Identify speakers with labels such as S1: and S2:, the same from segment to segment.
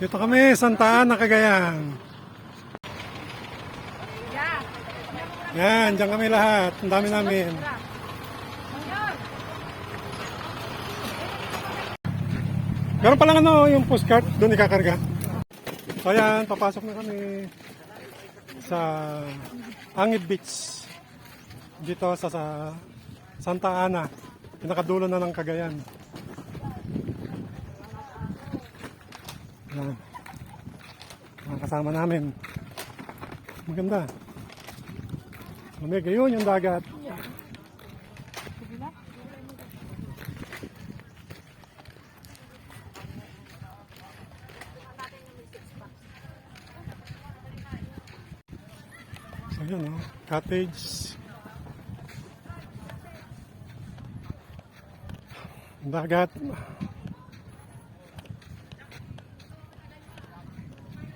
S1: Dito kami, Santa Ana, Cagayan. Yan, dyan kami lahat. Ang dami namin. Meron palang ano, yung postcard, doon ikakarga. So yan, papasok na kami sa Angid Beach. Dito sa Santa Ana. Pinakadulo na ng Cagayan. Yan. Mga kasama namin. Maganda. Lamig, yun yung dagat. So yun, no? Cottage. Dagat.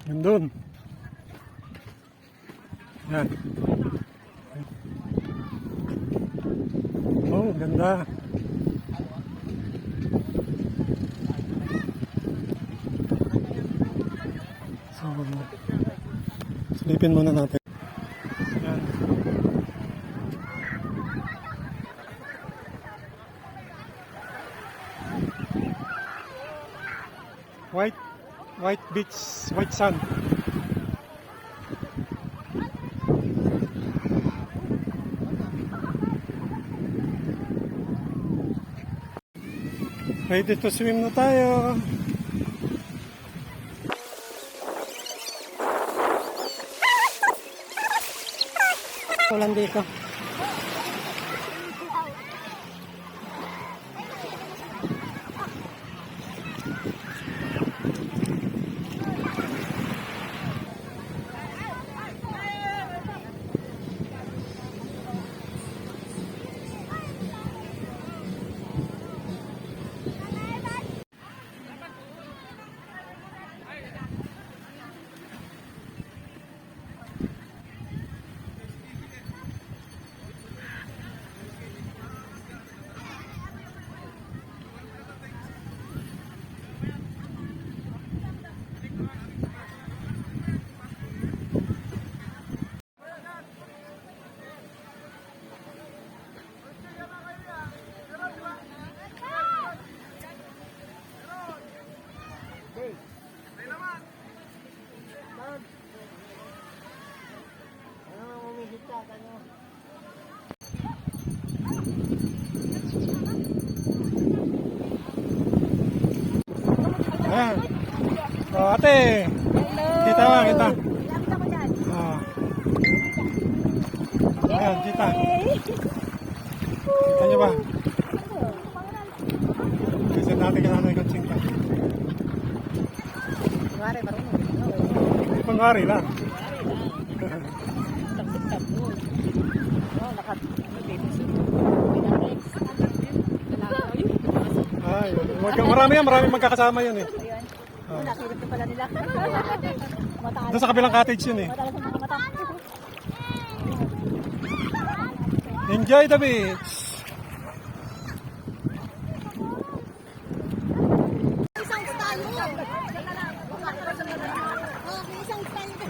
S1: Yun doon. Yan. Oh, ganda. So, silipin muna natin. Yan. White beach, white sand. Ready to swim na tayo. Ulan dito. Ayan. Oh, ate.
S2: Hello.
S1: Kita ba? Kita.
S2: Nakita ko dyan.
S1: Oh. Ayan, kita. Kita nyo ba? Kasi natin kinanoy kong singka.
S2: Kunwari, marunong.
S1: Kunwari lang.
S2: Takbo. Oh, lakat.
S1: Ay, marami magkakasama yun eh.
S2: Ayun. Nakirip ko pala nila.
S1: Doon sa kabilang cottage yun eh.
S2: Matalas ang mga mata.
S1: Enjoy the beach.
S2: Isang style mo. Isang style mo.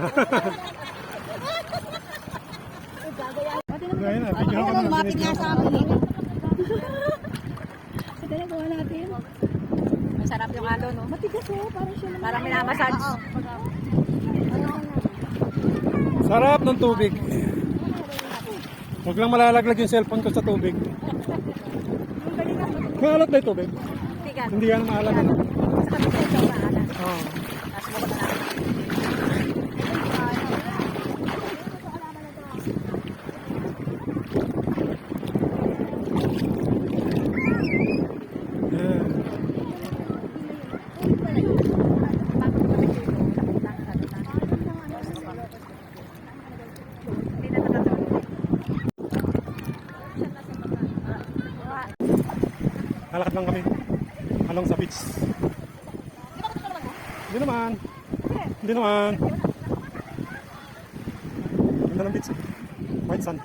S1: Ayun na, bigyan ko na.
S2: Lumapit nga sa akin eh. Sa gawa natin. Masarap yung alo, no? Matigas eh, parang siya naman. Parang minamassage.
S1: Sarap ng tubig. Huwag lang malalaglag yung cellphone ko sa tubig. Maalat na yung tubig. Hindi yan maalat.
S2: Sa kapit ito, maalat.
S1: Oo.
S2: Tapos mo ko na.
S1: Yeah. Lalakad lang kami along sa beach. Hindi naman. Hindi naman. Ganda ng beach. White sand.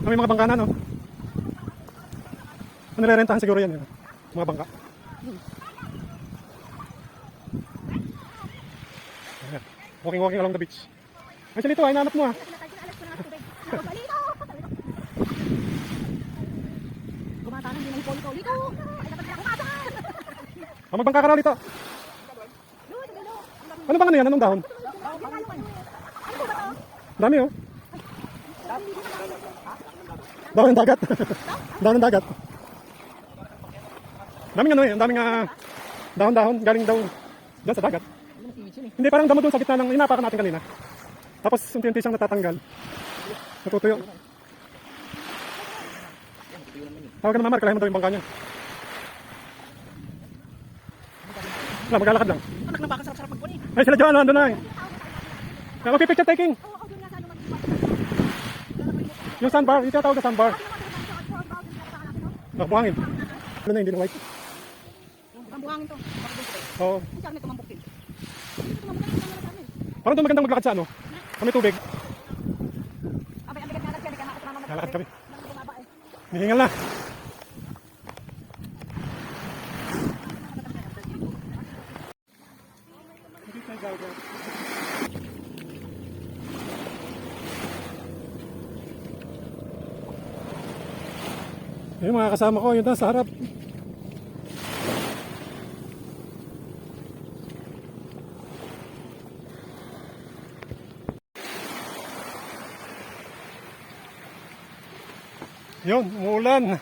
S1: May mga bangka na, no? nirerentahan siguro yan. Yun. Mga bangka. Ayan. Walking along the beach. Ay, siya dito, ay naanap mo ah.
S2: Gumatanan din ng polo dito.
S1: Magbangka ka raw dito. Ano bang ano yan? Anong dahon? Dami oh. Dahon ng dagat. Dahon ng dagat. Daming ano eh. Ang daming dahon-dahon. Galing daw dyan sa dagat. Hindi, parang damo doon sa gitna ng inapakan natin kanina. Tapos unti-unti siyang natatanggal. Natutuyo. Tawag ka na mamar, kalahin mo daw yung bangka niya. Wala, maglalakad lang.
S2: Anak na baka sarap-sarap magpunin.
S1: Ay, sila dyan, andun na eh. Okay, picture taking. Yung sandbar, yung tinatawag na sandbar. Buhangin. Ano na, hindi na white.
S2: Ang buhangin to.
S1: Oo.
S2: Ang sarap na tumambok din.
S1: Parang doon magandang maglakad sa ano. Sa may tubig.
S2: Abay, ang bigat nga lang siya. Hindi ka nakasama mo.
S1: Lalakad kami.
S2: Bumaba eh.
S1: Hihingal na. Yung mga kasama ko, yun na sa harap. Yun, umuulan.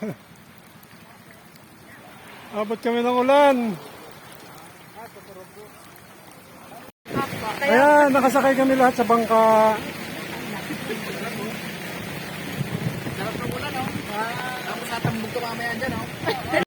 S1: Abot kami ng ulan. Ayan, nakasakay kami lahat sa bangka.
S2: Sarap ng ulan, no? Tapos natambog ka mamaya dyan, no?